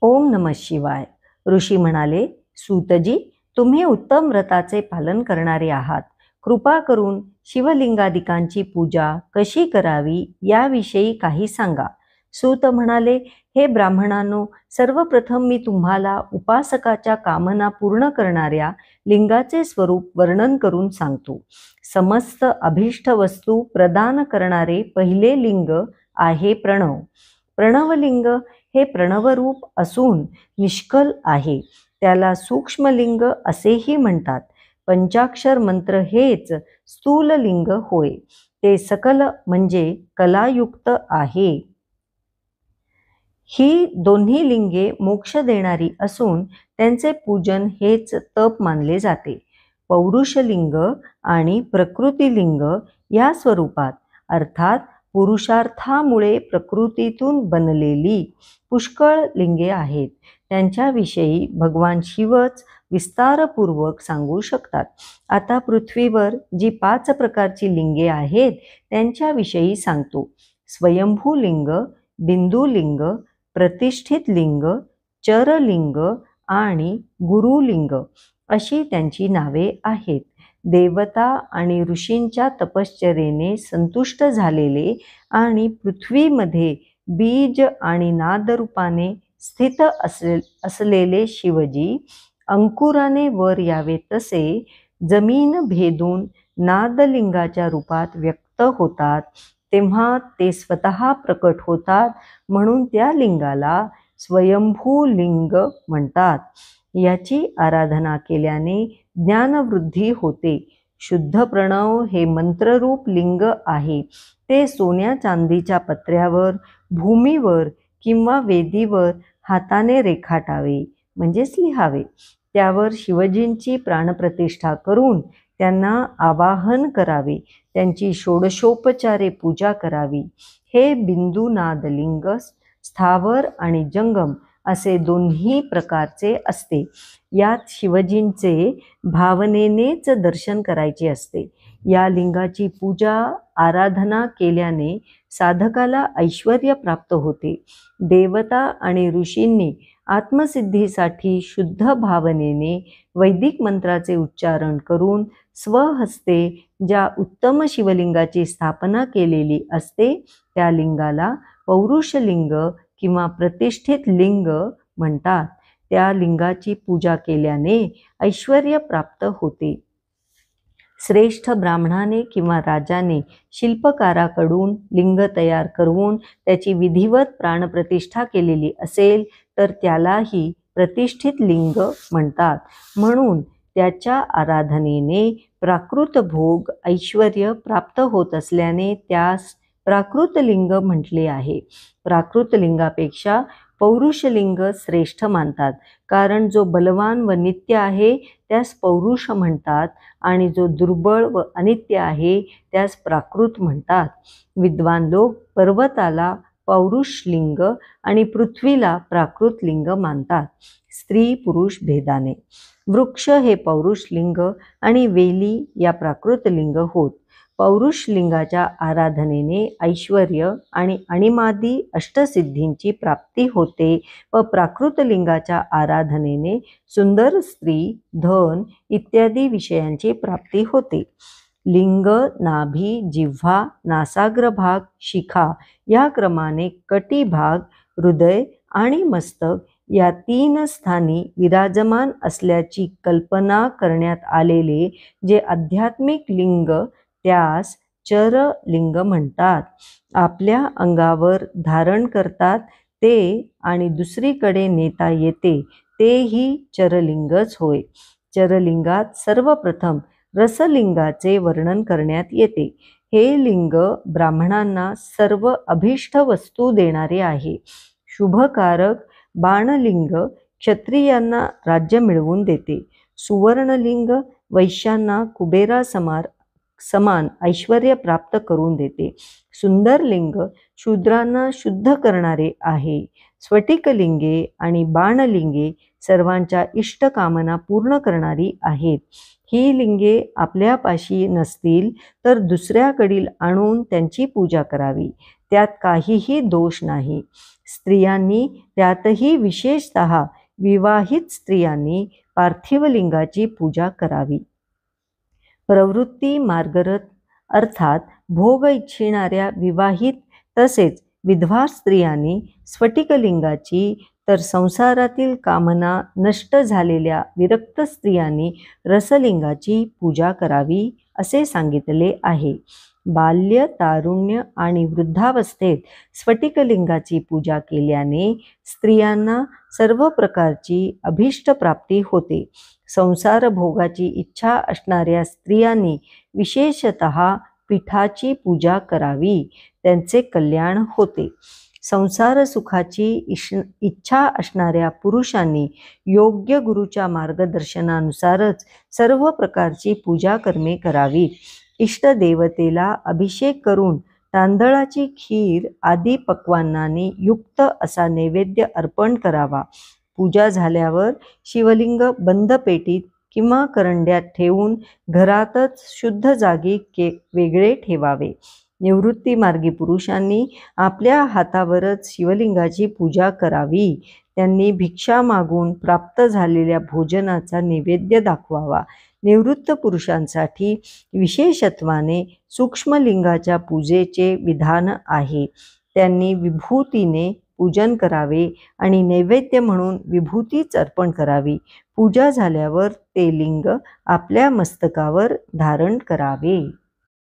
ओम नमः शिवाय. ऋषी म्हणाले, सूतजी, तुम्ही उत्तम व्रताचे पालन करणारे आहात. कृपा करून शिवलिंगादिकांची पूजा कशी करावी याविषयी काही सांगा. सूत म्हणाले, हे ब्राह्मणांनो, सर्वप्रथम मी तुम्हाला उपासकाच्या कामना पूर्ण करणाऱ्या लिंगाचे स्वरूप वर्णन करून सांगतो. समस्त अभिष्ट वस्तू प्रदान करणारे पहिले लिंग आहे प्रणव. प्रणवलिंग हे प्रणवरूप असून निष्कल आहे. त्याला सूक्ष्मलिंग असेही म्हणतात. पंचाक्षर मंत्र हेच स्थूललिंग होय. ते सकल म्हणजे कलायुक्त आहे. ही दोन्ही लिंगे मोक्ष देणारी असून त्यांचे पूजन हेच तप मानले जाते. पौरुषलिंग आणि प्रकृतिलिंग या स्वरूपात अर्थात पुरुषार्थामुळे प्रकृतीतून बनलेली पुष्कळ लिंगे आहेत. त्यांच्याविषयी भगवान शिवच विस्तारपूर्वक सांगू शकतात. आता पृथ्वीवर जी 5 प्रकारची लिंगे आहेत त्यांच्याविषयी सांगतो. स्वयंभू लिंग, बिंदुलिंग, प्रतिष्ठित लिंग, चरलिंग आणि गुरुलिंग अशी त्यांची नावे आहेत. देवता आणि ऋषींच्या तपश्चर्येने संतुष्ट झालेले आणि पृथ्वीमध्ये बीज आणि नादरूपाने स्थित असलेले शिवजी अंकुराने वर यावे तसे जमीन भेदून नादलिंगाच्या रूपात व्यक्त होतात. तेव्हा ते स्वतः प्रकट होतात म्हणून त्या लिंगाला स्वयंभू लिंग म्हणतात. याची आराधना केल्याने ज्ञानवृद्धी होते. शुद्ध प्रणव हे मंत्ररूप लिंग आहे. ते सोन्या चांदीच्या पत्र्यावर, भूमीवर किंवा वेदीवर हाताने रेखाटावे म्हणजेच लिहावे. त्यावर शिवजींची प्राणप्रतिष्ठा करून त्यांना आवाहन करावे. त्यांची षोडशोपचारे पूजा करावी. हे बिंदुनादलिंग स्थावर आणि जंगम असे दोन्ही प्रकारचे असते. यात शिवजींचे भावनेनेच दर्शन करायचे असते. या लिंगाची पूजा आराधना केल्याने साधकाला ऐश्वर्य प्राप्त होते. देवता आणि ऋषींनी आत्मसिद्धीसाठी शुद्ध भावनेने वैदिक मंत्राचे उच्चारण करून स्वहस्ते ज्या उत्तम शिवलिंगाची स्थापना केलेली असते त्या लिंगाला पौरुषलिंग किंवा प्रतिष्ठित लिंग म्हणतात. त्या लिंगाची पूजा केल्याने ऐश्वर्य प्राप्त होते. श्रेष्ठ ब्राह्मणाने किंवा राजाने शिल्पकाराकडून लिंग तयार करून त्याची विधिवत प्राणप्रतिष्ठा केलेली असेल तर त्यालाही प्रतिष्ठित लिंग म्हणतात. म्हणून त्याच्या आराधनेने प्राकृत भोग ऐश्वर्य प्राप्त होत असल्याने त्यास प्राकृतलिंग म्हटले आहे. प्राकृतलिंगापेक्षा पौरुषलिंग श्रेष्ठ मानतात. कारण जो बलवान व नित्य आहे त्यास पौरुष म्हणतात आणि जो दुर्बळ व अनित्य आहे त्यास प्राकृत म्हणतात. विद्वान लोक पर्वताला पौरुषलिंग आणि पृथ्वीला प्राकृतलिंग मानतात, स्त्री पुरुष भेदाने. वृक्ष हे पौरुषलिंग आणि वेली या प्राकृतलिंग होत. पौरुषलिंगाच्या आराधनेने ऐश्वर्य आणि अणिमादी अष्टसिद्धींची प्राप्ती होते व प्राकृतलिंगाच्या आराधनेने सुंदर स्त्री, धन इत्यादी विषयांची प्राप्ती होते. लिंग, नाभी, जिव्हा, नासाग्रभाग, शिखा या क्रमाने कटिभाग, हृदय आणि मस्तक या 3 स्थानी विराजमान असल्याची कल्पना करण्यात आलेले जे आध्यात्मिक लिंग त्यास चरलिंग म्हणतात. आपल्या अंगावर धारण करतात ते आणि दुसरीकडे नेता येते तेही चरलिंगच होय. चरलिंगात सर्वप्रथम रसलिंगाचे वर्णन करण्यात येते. हे लिंग ब्राह्मणांना सर्व अभिष्ट वस्तू देणारे आहे. शुभकारक बाणलिंग क्षत्रियांना राज्य मिळवून देते. सुवर्णलिंग वैश्यांना कुबेरासमान ऐश्वर्य प्राप्त करून देते. सुंदरलिंग शूद्रांना शुद्ध करणारे आहे. स्फटिकलिंगे आणि बाणलिंगे सर्वांच्या इष्टकामना पूर्ण करणारी आहेत. ही लिंगे आपल्यापाशी नसतील तर दुसऱ्याकडील आणून त्यांची पूजा करावी, त्यात काहीही दोष नाही. स्त्रियांनी, त्यातही विशेषतः विवाहित स्त्रियांनी पार्थिव लिंगाची पूजा करावी. प्रवृत्ती मार्गरत अर्थात भोग इच्छिणाऱ्या विवाहित तसेच विधवा स्त्रियांनी स्फटिकलिंगाची, तर संसारातील कामना नष्ट झालेल्या विरक्त स्त्रियांनी रसलिंगाची पूजा करावी असे सांगितले आहे. बाल्य, तारुण्य आणि वृद्धावस्थेत स्फटिकलिंगाची पूजा केल्याने स्त्रियांना सर्व प्रकारची अभीष्ट प्राप्ती होते. संसार भोगाची इच्छा असणाऱ्या स्त्रियांनी विशेषतः पीठाची पूजा करावी, त्यांचे कल्याण होते. संसार सुखाची इच्छा असणाऱ्या पुरुषांनी योग्य गुरुच्या मार्गदर्शनानुसारच सर्व प्रकारची पूजा कर्मे करावी. इष्टदेवतेला अभिषेक करून तांदळाची खीर आदी पक्वान्नांनी युक्त असा नैवेद्य अर्पण करावा. पूजा झाल्यावर शिवलिंग बंद पेटीत किंवा करंड्यात ठेवून घरातच शुद्ध जागी वेगळे ठेवावे. निवृत्तीमार्गी पुरुषांनी आपल्या हातावरच शिवलिंगाची पूजा करावी. त्यांनी भिक्षा मागून प्राप्त झालेल्या भोजनाचा नैवेद्य दाखवावा. निवृत्त पुरुषांसाठी विशेषत्वाने सूक्ष्मलिंगाच्या पूजेचे विधान आहे. त्यांनी विभूतीने पूजन करावे आणि नैवेद्य म्हणून विभूतीच अर्पण करावी. पूजा झाल्यावर ते लिंग आपल्या मस्तकावर धारण करावे.